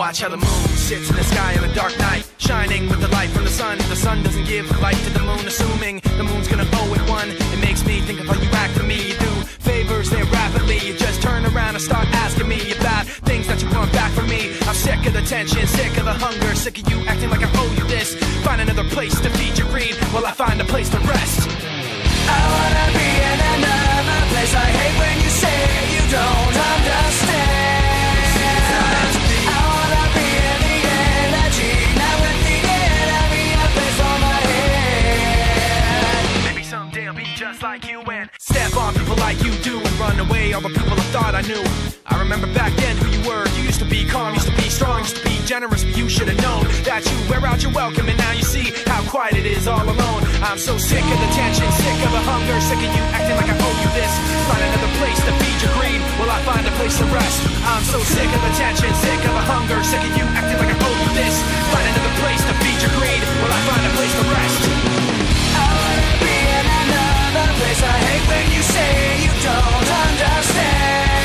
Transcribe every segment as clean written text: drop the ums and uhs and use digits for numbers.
Watch how the moon sits in the sky on a dark night, shining with the light from the sun. The sun doesn't give light to the moon, assuming the moon's gonna owe it one. It makes me think of how you act to me. You do favors there rapidly. You just turn around and start asking me about things that you want back from me. I'm sick of the tension, sick of the hunger, sick of you acting like I owe you this. Find another place to feed your greed while I find a place to rest. I wanna be in another place. I hate when you say you don't understand. I wanna be in the energy, not with the enemy. A place for my head. Maybe someday I'll be just like you and step on people like you do and run away all the people I thought I knew. I remember back then who you were. You used to be calm, used to be strong, used to be generous, but you should have known that you wear out your welcome, and now you see how quiet it is all alone. I'm so sick of the tension, sick of the hunger, sick of you acting like I owe you this. Find another place to feed your greed while I find a place to rest. I'm so sick of the tension, sick of the hunger, sick of you acting like I owe you this. Find another place to feed your greed while I find a place to rest. I wanna be in another place. I hate when you say you don't understand.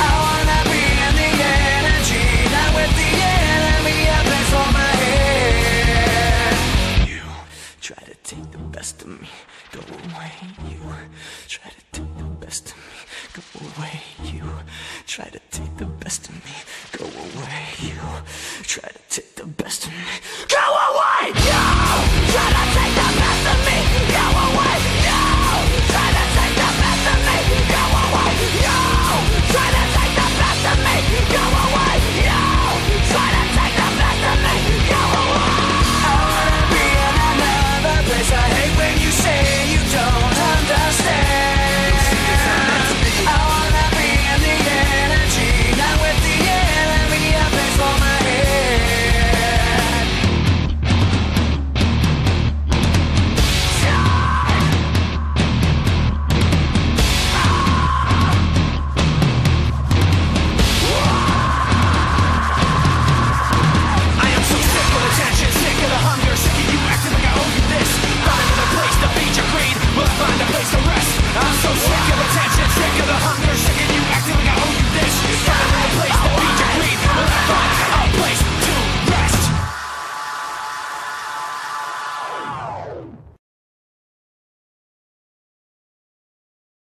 I wanna be in the energy, not with the enemy. A place for my head. You try to take the best of me, go away. You try to take the best of me, go away. You try to take the best of me, go away. You try to take the best of me.